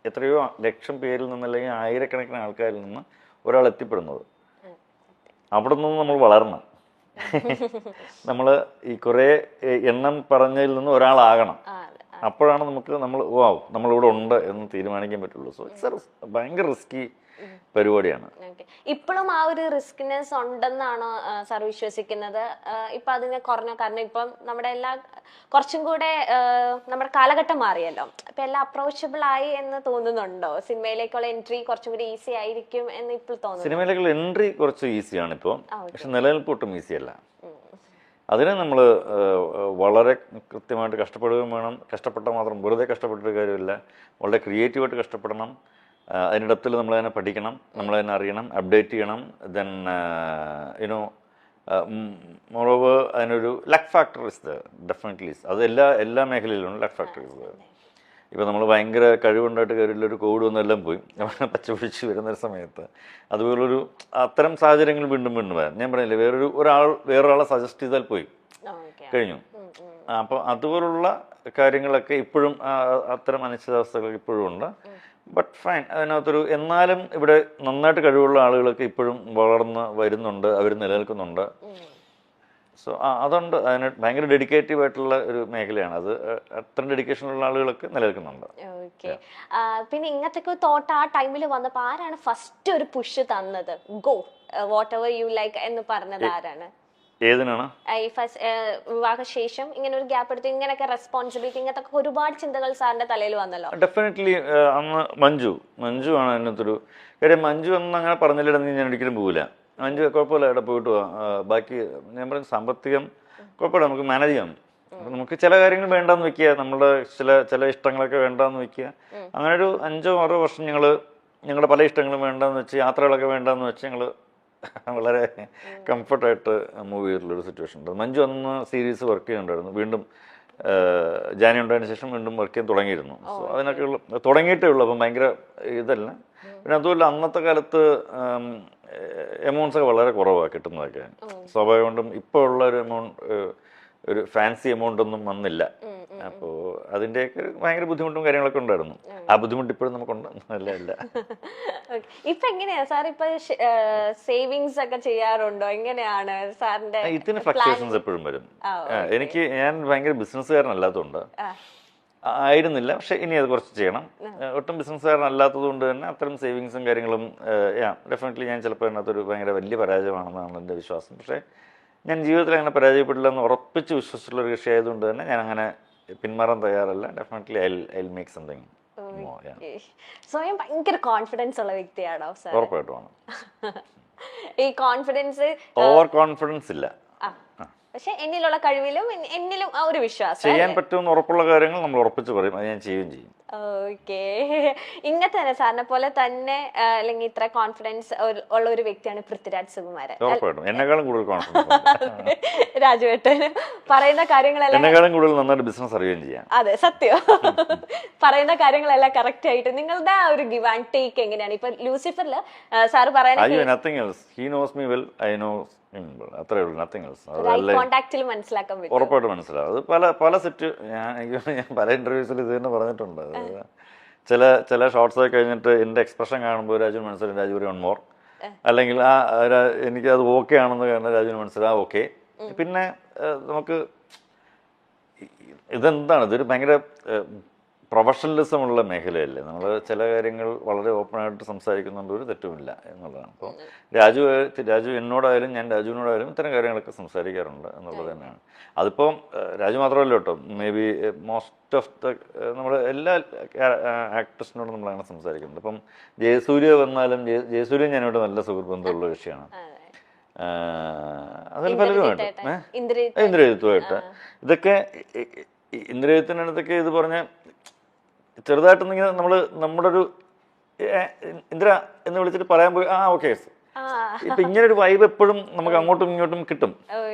എത്രയോ ലക്ഷം പേരിൽ നിന്ന് അല്ലെങ്കിൽ ആയിരക്കണക്കിന് ആൾക്കാരിൽ നിന്ന് ഒരാൾ എത്തിപ്പെടുന്നത്. അവിടെ നിന്ന് നമ്മൾ വളരണം. നമ്മൾ ഈ കുറേ എണ്ണം പറഞ്ഞതിൽ നിന്ന് ഒരാളാകണം. അപ്പോഴാണ് നമ്മളിവിടെ ഉണ്ട് എന്ന് തീരുമാനിക്കാൻ പറ്റുള്ളൂ. സോ ഇറ്റ്സ് ഭയങ്കര റിസ്കി പരിപാടിയാണ്. ഇപ്പോഴും ആ ഒരു റിസ്കിനെസ് ഉണ്ടെന്നാണോ സാർ വിശ്വസിക്കുന്നത്? ഇപ്പൊ അതിനെ കുറഞ്ഞ, കാരണം ഇപ്പം നമ്മുടെ കുറച്ചും കൂടെ നമ്മുടെ കാലഘട്ടം മാറിയല്ലോ, ഇപ്പൊ എല്ലാം അപ്രോച്ചബിൾ ആയി എന്ന് തോന്നുന്നുണ്ടോ? സിനിമയിലേക്കുള്ള എൻട്രി കുറച്ചും കൂടി ഈസി ആയിരിക്കും എന്ന് ഇപ്പോൾ തോന്നുന്നു. സിനിമയിലേക്കുള്ള എൻട്രി കുറച്ച് ഈസിയാണ് ഇപ്പോൾ, പക്ഷെ നിലനിൽപ്പ് ഒട്ടും ഈസി അല്ല. അതിനെ നമ്മൾ വളരെ കൃത്യമായിട്ട് കഷ്ടപ്പെടുകയും വേണം. കഷ്ടപ്പെട്ടാൽ മാത്രം വെറുതെ കഷ്ടപ്പെട്ടൊരു കാര്യമില്ല, വളരെ ക്രിയേറ്റീവായിട്ട് കഷ്ടപ്പെടണം. അതിൻ്റെ ഡെപ്തിൽ നമ്മളതിനെ പഠിക്കണം, നമ്മളതിനെ അറിയണം, അപ്ഡേറ്റ് ചെയ്യണം. ദെൻ മോറോവർ അതിനൊരു ലക്ക് ഫാക്ടർ ഇസ് ഡെഫിനറ്റ്ലി. അത് എല്ലാ മേഖലയിലും ലക്ക് ഫാക്ടർ ഇസ്. ഇപ്പോൾ നമ്മൾ ഭയങ്കര കഴിവുണ്ടായിട്ട് കാര്യമില്ലൊരു കോവിഡ് വന്നെല്ലാം പോയി പച്ച പിടിച്ച് വരുന്നൊരു സമയത്ത് അതുപോലൊരു അത്തരം സാഹചര്യങ്ങൾ വീണ്ടും വരാം. ഞാൻ പറഞ്ഞില്ലേ, വേറൊരാളെ സജസ്റ്റ് ചെയ്താൽ പോയി കഴിഞ്ഞു. അപ്പോൾ അതുപോലുള്ള കാര്യങ്ങളൊക്കെ ഇപ്പോഴും അത്തരം അനിശ്ചിതാവസ്ഥകൾ ഇപ്പോഴും ഉണ്ട്. ബട്ട് ഫൈൻ, അതിനകത്തൊരു എന്നാലും ഇവിടെ നന്നായിട്ട് കഴിവുള്ള ആളുകളൊക്കെ ഇപ്പോഴും വളർന്ന് വരുന്നുണ്ട്, അവർ നിലനിൽക്കുന്നുണ്ട്. സോ അതുകൊണ്ട് അതിന് ഭയങ്കര ഡെഡിക്കേറ്റീവ് ആയിട്ടുള്ള ഒരു മേഖലയാണ് അത്. അത്രയും ഡെഡിക്കേഷനുള്ള ആളുകളൊക്കെ നിലനിൽക്കുന്നുണ്ട്. പിന്നെ ഇങ്ങനത്തെ തോട്ട് ആ ടൈമിൽ വന്നപ്പോൾ ആരാണ് ഫസ്റ്റ് ഒരു പുഷ് തന്നത്? Go what ever you like എന്ന് പറഞ്ഞത് ആരാണ്? ഏതിനാണ്? വിവാഹശേഷം ഇങ്ങനെ ഒരു ഗ്യാപ്പ് എടുത്ത് ഇങ്ങനെയൊക്കെ റെസ്പോൺസിബിലിറ്റി, ഇങ്ങനത്തെ ഒരുപാട് ചിന്തകൾ സാറിന്റെ തലയിൽ വന്നല്ലോ. ഡെഫിനറ്റ്ലി അന്ന് മഞ്ജു ആണ് അതിനകത്തൊരു കാര്യം. മഞ്ജു ഒന്നും അങ്ങനെ പറഞ്ഞില്ലെന്ന് ഞാൻ ഒരിക്കലും പോകില്ല. മഞ്ജു കുഴപ്പമില്ല, ഇവിടെ പോയിട്ട് ബാക്കി ഞാൻ പറഞ്ഞ സാമ്പത്തികം കുഴപ്പമില്ല, നമുക്ക് മാനേജ് ചെയ്യാം. അപ്പം നമുക്ക് ചില കാര്യങ്ങൾ വേണ്ടാന്ന് വെക്കുക, നമ്മുടെ ചില ഇഷ്ടങ്ങളൊക്കെ വേണ്ടാന്ന് വെക്കുക. അങ്ങനെ ഒരു 5-6 വർഷം ഞങ്ങളുടെ പല ഇഷ്ടങ്ങളും വേണ്ടാന്ന് വെച്ച്, യാത്രകളൊക്കെ വേണ്ടാന്ന് വെച്ച് ഞങ്ങൾ വളരെ കംഫർട്ടായിട്ട് മൂവ് ചെയ്തിട്ടുള്ളൊരു സിറ്റുവേഷൻ ഉണ്ട്. മഞ്ജു അന്ന് സീരീസ് വർക്ക് ചെയ്യുന്നുണ്ടായിരുന്നു. വീണ്ടും ജാനി ഉണ്ടായതിനു ശേഷം വീണ്ടും വർക്ക് ചെയ്യാൻ തുടങ്ങിയിരുന്നു. സോ അതിനൊക്കെ തുടങ്ങിയിട്ടേ ഉള്ളൂ. അപ്പം ഭയങ്കര ഇതല്ല. പിന്നെ അതുമല്ല, അന്നത്തെ കാലത്ത് എമൗണ്ട്സ് ഒക്കെ വളരെ കുറവാണ് കിട്ടുന്നതൊക്കെ. സ്വാഭാവികം കൊണ്ടും ഇപ്പോൾ ഉള്ള ഒരു ഫാൻസി എമൗണ്ട് ഒന്നും വന്നില്ല. അപ്പോൾ അതിൻ്റെയൊക്കെ ഭയങ്കര ബുദ്ധിമുട്ടും കാര്യങ്ങളൊക്കെ ഉണ്ടായിരുന്നു. ആ ബുദ്ധിമുട്ട് ഇപ്പോഴും നമുക്കുണ്ട്. അല്ല ഇപ്പൊ എങ്ങനെയാ സാർ ഇപ്പൊ സേവിങ്സ് ഒക്കെ ചെയ്യാറുണ്ടോ? എങ്ങനെയാണ് സാറിന്റെ? ഇതിന് ഫ്ലക്ച്വേഷൻസ് എപ്പോഴും വരും. ഞാൻ ഭയങ്കര ബിസിനസ്സുകാരനല്ലാത്തതുകൊണ്ട് ആയിരുന്നില്ല, പക്ഷെ ഇനി അത് കുറച്ച് ചെയ്യണം. ഒട്ടും ബിസിനസ്സുകാരനല്ലാത്തത് കൊണ്ട് തന്നെ അത്തരം സേവിങ്സും കാര്യങ്ങളും ഡെഫിനറ്റ്ലി ഞാൻ ചിലപ്പോൾ അതിനകത്തൊരു ഭയങ്കര വലിയ പരാജയമാണെന്നാണ് എൻ്റെ വിശ്വാസം. പക്ഷേ ഞാൻ ജീവിതത്തിൽ അങ്ങനെ പരാജയപ്പെടില്ല എന്ന് ഉറപ്പിച്ച് വിശ്വസിച്ചുള്ള ഒരു കക്ഷി ആയതുകൊണ്ട് തന്നെ ഞാൻ അങ്ങനെ പിന്മാറാൻ തയ്യാറല്ല. Definitely I make something. സ്വയം ഭയങ്കര കോൺഫിഡൻസ് ഉള്ള വ്യക്തിയാണോ സാർ? ഉറപ്പായിട്ടുമാണ്. ഈ കോൺഫിഡൻസ് ഓവർ കോൺഫിഡൻസ് ഇല്ല, പക്ഷെ എന്നിലുള്ള കഴിവിലും എന്നിലും ആ ഒരു വിശ്വാസം, ചെയ്യാൻ പറ്റുമെന്ന് ഉറപ്പുള്ള കാര്യങ്ങൾ നമ്മൾ ഉറപ്പിച്ച് പറയും, അത് ഞാൻ ചെയ്യുകയും ചെയ്യും. ഓക്കെ. ഇങ്ങനത്തെ തന്നെ സാറിനെ പോലെ തന്നെ അല്ലെങ്കിൽ ഇത്ര കോൺഫിഡൻസ് ഉള്ള ഒരു വ്യക്തിയാണ് പൃഥ്വിരാജ് സുകുമാരൻ. ഉറപ്പായിട്ടും എന്നെക്കാളും കൂടുതൽ കോൺഫിഡൻസ് രാജുവേട്ടന് പറയുന്ന കാര്യങ്ങളെല്ലാം എന്നെക്കാളും കൂടുതൽ നന്നായിട്ട് ബിസിനസ് അറിയുകയും ചെയ്യാം. അതെ, സത്യം. പറയുന്ന കാര്യങ്ങളെല്ലാം കറക്റ്റ് ആയിട്ട്. നിങ്ങളുടെ ആ ഒരു ഗിവ് ആൻഡ് ടേക്ക് എങ്ങനെയാണ്? ഇപ്പൊ ലൂസിഫറില് സാറ് പറയുന്നത് അത്രേ ഉള്ളൂ, നത്തിങ് എൽസ്. മനസ്സിലാക്കാൻ പറ്റും, ഉറപ്പായിട്ട് മനസ്സിലാവും. അത് പല സെറ്റ് ഞാൻ പല ഇന്റർവ്യൂസിൽ ഇത് തന്നെ പറഞ്ഞിട്ടുണ്ട്. ചില ഷോർട്സ് ഒക്കെ കഴിഞ്ഞിട്ട് എൻ്റെ എക്സ്പ്രഷൻ കാണുമ്പോൾ രാജുവിന് മനസ്സിലാവും രാജു ഒരു 1 more, അല്ലെങ്കിൽ എനിക്ക് അത് ഓക്കെ ആണെന്ന് കാരണം രാജുവിന് മനസ്സിലാവും ഓക്കെ. പിന്നെ നമുക്ക് ഇതൊരു ഭയങ്കര പ്രൊഫഷണലിസം ഉള്ള മേഖലയല്ലേ. നമ്മൾ ചില കാര്യങ്ങൾ വളരെ ഓപ്പണായിട്ട് സംസാരിക്കുന്നുണ്ട്, ഒരു തെറ്റുമില്ല എന്നുള്ളതാണ്. അപ്പോൾ രാജു എന്നോടായാലും ഞാൻ രാജുവിനോടായാലും ഇത്തരം കാര്യങ്ങളൊക്കെ സംസാരിക്കാറുണ്ട് എന്നുള്ളത് തന്നെയാണ്. അതിപ്പം രാജു മാത്രമല്ല കേട്ടോ, മേ ബി മോസ്റ്റ് ഓഫ് നമ്മുടെ എല്ലാ ആക്ടേഴ്സിനോടും നമ്മളങ്ങനെ സംസാരിക്കുന്നുണ്ട്. ഇപ്പം ജയസൂര്യ വന്നാലും ജയസൂര്യ ഞാനിവിടെ നല്ല സുഹൃത്ത് ബന്ധമുള്ള വിഷയമാണ്. അതിൽ പലരുമായിട്ട് ഇന്ദ്രജിത്തുമായിട്ട് ഇതൊക്കെ ഇന്ദ്രജിത്തിനടുത്തൊക്കെ ഇത് പറഞ്ഞ ചെറുതായിട്ടൊന്നിങ്ങനെ നമ്മുടെ ഒരു ഇന്ദ്ര എന്ന് വിളിച്ചിട്ട് പറയാൻ പോയി ഓക്കെ. ഇപ്പൊ ഇങ്ങനെ ഒരു വൈബ് എപ്പോഴും നമുക്ക് അങ്ങോട്ടും ഇങ്ങോട്ടും കിട്ടും.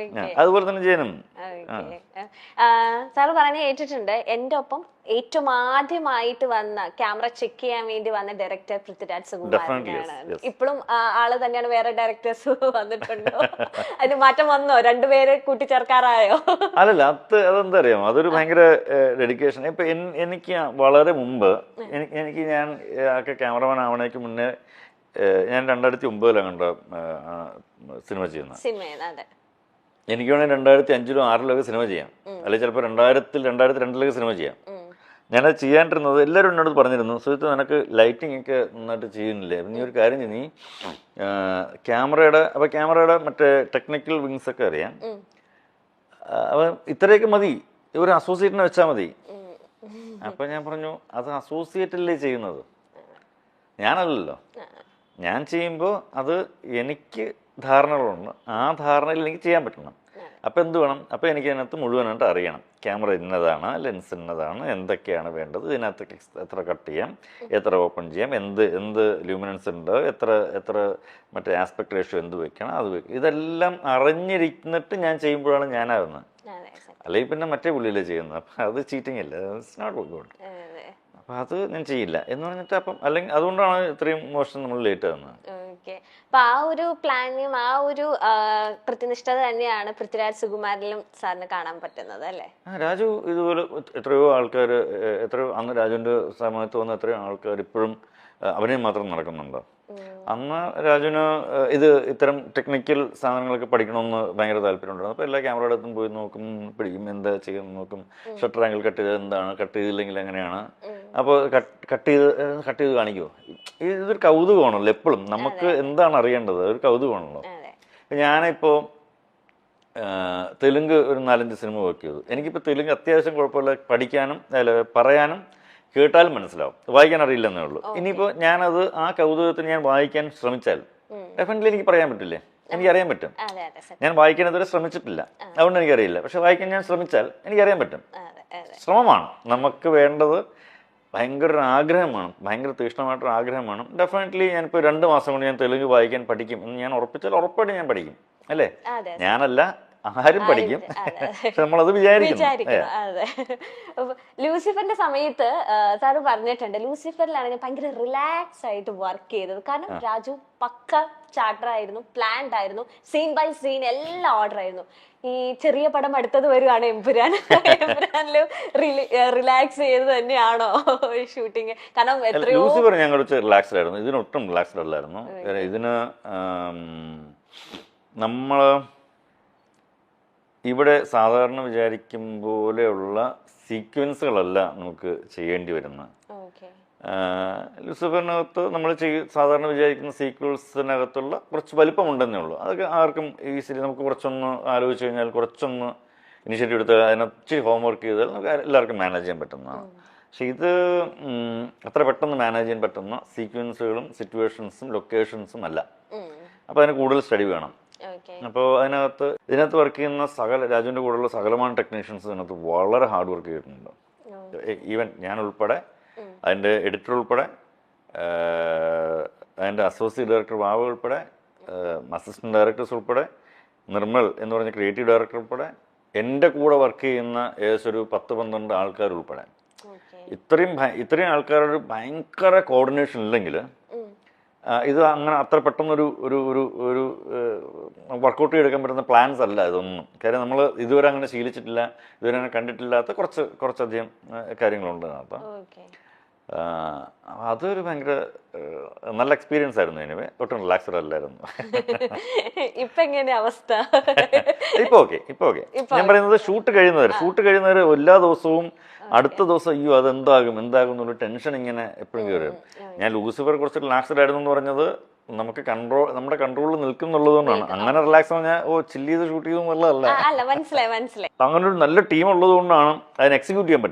അതുപോലെ തന്നെ ജയനും സാറ് പറഞ്ഞ കേട്ടിട്ടുണ്ട്. എൻ്റെ ഒപ്പം ഏറ്റവും ആദ്യമായിട്ട് വന്ന ക്യാമറ ചെക്ക് ചെയ്യാൻ വേണ്ടി വന്ന ഡയറക്ടർ പൃഥ്വിരാജ് സുകുമാരനാണ്. ഇപ്പോഴും ആള് തന്നെയാണ്? വേറെ ഡയറക്ടേഴ്സ് വന്നിട്ടുണ്ടോ? അതിന് മാറ്റം വന്നോ? രണ്ടുപേരെ കൂട്ടിച്ചേർക്കാറായോ? അല്ലല്ല, അതെന്താ അറിയാമോ, അതൊരു ഭയങ്കര ഡെഡിക്കേഷൻ. ഇപ്പൊ എനിക്ക് വളരെ മുമ്പ് എനിക്ക് ഞാൻ ക്യാമറമാൻ ആവണേക്ക് മുന്നേ ഞാൻ 2009 കണ്ട സിനിമ ചെയ്യുന്നത്. എനിക്ക് വേണമെങ്കിൽ 2005-ലോ 2006-ലോ സിനിമ ചെയ്യാം, അല്ലെങ്കിൽ ചിലപ്പോൾ 2002-ലൊക്കെ സിനിമ ചെയ്യാം. ഞാനത് ചെയ്യാണ്ടിരുന്നത് എല്ലാവരും എന്നോട് പറഞ്ഞിരുന്നു, സുഹൃത്ത് നിനക്ക് ലൈറ്റിംഗ് ഒക്കെ നന്നായിട്ട് ചെയ്യുന്നില്ലേ, നീ ഒരു കാര്യം ചെയ്യും, നീ ക്യാമറയുടെ മറ്റേ ടെക്നിക്കൽ വിങ്സ് ഒക്കെ അറിയാം, അപ്പം ഇത്രയൊക്കെ മതി, ഒരു അസോസിയേറ്റിനെ വെച്ചാൽ മതി. അപ്പം ഞാൻ പറഞ്ഞു, അത് അസോസിയേറ്റല്ലേ ചെയ്യുന്നത്, ഞാനല്ലല്ലോ. ഞാൻ ചെയ്യുമ്പോൾ അത് എനിക്ക് ധാരണകളുണ്ട്, ആ ധാരണയിൽ എനിക്ക് ചെയ്യാൻ പറ്റണം. അപ്പം എന്ത് വേണം, അപ്പം എനിക്ക് അതിനകത്ത് മുഴുവനായിട്ട് അറിയണം, ക്യാമറ ഇന്നതാണ്, ലെൻസ് ഇന്നതാണ്, എന്തൊക്കെയാണ് വേണ്ടത്, ഇതിനകത്ത് എത്ര കട്ട് ചെയ്യാം, എത്ര ഓപ്പൺ ചെയ്യാം, എന്ത് ലൂമിനൻസ് ഉണ്ട്, എത്ര മറ്റേ ആസ്പെക്ട് റേഷ്യോ എന്ത് വെക്കണം, അത് വെക്കണം, ഇതെല്ലാം അറിഞ്ഞിരിന്നിട്ട് ഞാൻ ചെയ്യുമ്പോഴാണ് ഞാനാകുന്നത്. അല്ലെങ്കിൽ പിന്നെ മറ്റേ പുള്ളിയിലേ ചെയ്യുന്നത്. അപ്പം അത് ചീറ്റിംഗ് അല്ല, ഇറ്റ്സ് നോട്ട് ഗുഡ്. അപ്പം അത് ഞാൻ ചെയ്യില്ല എന്ന് പറഞ്ഞിട്ട് അപ്പം അല്ലെങ്കിൽ അതുകൊണ്ടാണ് ഇത്രയും മോശം നമ്മൾ ലേറ്റ് ആകുന്നത്. അപ്പൊ ആ ഒരു പ്ലാനും ആ ഒരു കൃത്യനിഷ്ഠത തന്നെയാണ് പൃഥ്വിരാജ് സുകുമാരനിലും സാറിന് കാണാൻ പറ്റുന്നത് അല്ലേ? രാജു ഇതുപോലെ എത്രയോ ആൾക്കാർ, അന്ന് രാജുവിന്റെ സമയത്ത് വന്ന എത്രയോ ആൾക്കാർ ഇപ്പോഴും അഭിനയം മാത്രം നടക്കുന്നുണ്ട്. അന്ന് രാജുവിന് ഇത്തരം ടെക്നിക്കൽ സാധനങ്ങളൊക്കെ പഠിക്കണമെന്ന് ഭയങ്കര താല്പര്യമുണ്ടായിരുന്നു. അപ്പോൾ എല്ലാ ക്യാമറയുടെ അടുത്തും പോയി നോക്കും, പിടിക്കും, എന്താ ചെയ്യുന്നത് നോക്കും, ഷട്ടർ ആംഗിൾ കട്ട് ചെയ്തത് എന്താണ്, കട്ട് ചെയ്തില്ലെങ്കിൽ എങ്ങനെയാണ്, അപ്പോൾ കട്ട് ചെയ്ത് കാണിക്കുമോ. ഇതൊരു കൗതുകമാണല്ലോ, എപ്പോഴും നമുക്ക് എന്താണ് അറിയേണ്ടത്, ഒരു കൗതുകമാണല്ലോ. ഞാനിപ്പോൾ തെലുങ്ക് ഒരു 4-5 സിനിമ വർക്ക് ചെയ്തു. എനിക്കിപ്പോൾ തെലുങ്ക് അത്യാവശ്യം കുഴപ്പമില്ല, പഠിക്കാനും പറയാനും കേട്ടാലും മനസ്സിലാവും, വായിക്കാൻ അറിയില്ലെന്നേ ഉള്ളൂ. ഇനിയിപ്പോൾ ഞാനത് ആ കൗതുകത്തിന് ഞാൻ വായിക്കാൻ ശ്രമിച്ചാൽ ഡെഫിനറ്റ്ലി എനിക്ക് പറയാൻ പറ്റില്ലേ, എനിക്കറിയാൻ പറ്റും. ഞാൻ വായിക്കാൻ ഇതുവരെ ശ്രമിച്ചിട്ടില്ല, അതുകൊണ്ട് എനിക്കറിയില്ല. പക്ഷെ വായിക്കാൻ ഞാൻ ശ്രമിച്ചാൽ എനിക്കറിയാൻ പറ്റും. ശ്രമമാണ് നമുക്ക് വേണ്ടത്, ഭയങ്കര ഒരു ആഗ്രഹമാണ്, ഭയങ്കര തീക്ഷ്ണമായിട്ടൊരു ആഗ്രഹമാണ്. ഡെഫിനറ്റ്ലി ഞാനിപ്പോൾ 2 മാസം കൊണ്ട് ഞാൻ തെലുങ്ക് വായിക്കാൻ പഠിക്കും എന്ന് ഞാൻ ഉറപ്പിച്ചാൽ ഉറപ്പായിട്ട് ഞാൻ പഠിക്കും, അല്ലേ? ഞാനല്ല, ആരും പഠിക്കും. പക്ഷെ നമ്മളത് വിചാരിക്കണം. അതെ. ലൂസിഫറിന്റെ സമയത്ത് സാറ് പറഞ്ഞിട്ടുണ്ട്, ലൂസിഫറിലാണ് ഞാൻ ഭയങ്കര റിലാക്സ് ആയിട്ട് വർക്ക് ചെയ്തത്. കാരണം രാജു പക്ക ചാർട്ടർ ആയിരുന്നു, പ്ലാൻഡ് ആയിരുന്നു, സീൻ ബൈ സീൻ എല്ലാം ഓർഡർ ആയിരുന്നു. ഈ ചെറിയ പടം അടുത്തത് വരുവാണ് എമ്പുരാൻ. എമ്പുരാനിലും റിലാക്സ് ചെയ്ത് തന്നെയാണോ ഷൂട്ടിങ്? കാരണം എത്രയോ ലൂസിഫർ ഞാൻ കുറച്ച് റിലാക്സ്ഡ് ആയിരുന്നു, ഇതിനൊട്ടും റിലാക്സ്ഡ് അല്ലായിരുന്നു. ഇതിന് നമ്മള് ഇവിടെ സാധാരണ വിചാരിക്കും പോലെയുള്ള സീക്വൻസുകളല്ല നമുക്ക് ചെയ്യേണ്ടി വരുന്നത്. ലൂസിഫറിനകത്ത് നമ്മൾ സാധാരണ വിചാരിക്കുന്ന സീക്വൻസിനകത്തുള്ള കുറച്ച് വലിപ്പമുണ്ടെന്നേ ഉള്ളൂ. അതൊക്കെ ആർക്കും ഈസിലി നമുക്ക് കുറച്ചൊന്ന് ആലോചിച്ച് കഴിഞ്ഞാൽ, കുറച്ചൊന്ന് ഇനിഷ്യേറ്റീവ് എടുത്ത് അതിനൊത്തിരി ഹോംവർക്ക് ചെയ്താൽ നമുക്ക് എല്ലാവർക്കും മാനേജ് ചെയ്യാൻ പറ്റുന്നതാണ്. പക്ഷെ ഇത് അത്ര പെട്ടെന്ന് മാനേജ് ചെയ്യാൻ പറ്റുന്ന സീക്വൻസുകളും സിറ്റുവേഷൻസും ലൊക്കേഷൻസും അല്ല. അപ്പോൾ അതിന് കൂടുതൽ സ്റ്റഡി വേണം. അപ്പോൾ ഇതിനകത്ത് വർക്ക് ചെയ്യുന്ന രാജുവിൻ്റെ കൂടെയുള്ള സകലமான ടെക്നീഷ്യൻസ് ഇതിനകത്ത് വളരെ ഹാർഡ് വർക്ക് ചെയ്തിട്ടുണ്ട്. ഈവൻ ഞാൻ ഉൾപ്പെടെ, അതിൻ്റെ എഡിറ്റർ ഉൾപ്പെടെ, അതിൻ്റെ അസോസിയേറ്റ് ഡയറക്ടർ ബാബു ഉൾപ്പെടെ, അസിസ്റ്റന്റ് ഡയറക്ടേഴ്സ് ഉൾപ്പെടെ, നിർമ്മൽ എന്ന് പറഞ്ഞ ക്രിയേറ്റീവ് ഡയറക്ടർ ഉൾപ്പെടെ, എൻ്റെ കൂടെ വർക്ക് ചെയ്യുന്ന ഏകദേശം ഒരു 10-12 ആൾക്കാർ ഉൾപ്പെടെ, ഇത്രയും ആൾക്കാരുടെ ഭയങ്കര കോർഡിനേഷൻ ഇല്ലെങ്കിൽ ഇത് അങ്ങനെ അത്ര പെട്ടെന്നൊരു ഒരു ഒരു ഒരു വർക്കൗട്ട് ചെയ്തെടുക്കാൻ പറ്റുന്ന പ്ലാൻസ് അല്ല ഇതൊന്നും. കാര്യം നമ്മൾ ഇതുവരെ അങ്ങനെ ശീലിച്ചിട്ടില്ല, ഇതുവരെ അങ്ങനെ കണ്ടിട്ടില്ലാത്ത കുറച്ചധികം കാര്യങ്ങളുണ്ട് അതിനകത്ത്. അതൊരു ഭയങ്കര നല്ല എക്സ്പീരിയൻസ് ആയിരുന്നു. എനിവേ ഒട്ടും റിലാക്സ്ഡ് അല്ലായിരുന്നു. ഇപ്പൊ എങ്ങനെയാ അവസ്ഥ? ഇപ്പൊ ഓക്കെ. ഞാൻ പറയുന്നത് ഷൂട്ട് കഴിയുന്നവര് എല്ലാ ദിവസവും അടുത്ത ദിവസം അയ്യോ അതെന്താകും എന്നുള്ള ടെൻഷൻ ഇങ്ങനെ എപ്പോഴും കയറി വരും. ഞാൻ ലൂസിഫർ കുറച്ച് റിലാക്സ്ഡ് ആയിരുന്നു എന്ന് പറഞ്ഞത് നമുക്ക് നമ്മുടെ കൺട്രോളിൽ നിൽക്കുന്നുള്ളതുകൊണ്ടാണ്. അങ്ങനെ റിലാക്സ് പറഞ്ഞാൽ ചില്ല് ചെയ്ത് ഷൂട്ട് ചെയ്തു എന്നുള്ളതല്ല. മനസ്സിലായി. അങ്ങനെ ഒരു നല്ല ടീം ഉള്ളത് കൊണ്ടാണ് അതിനെ എക്സിക്യൂട്ട് ചെയ്യാൻ പറ്റുന്നത്.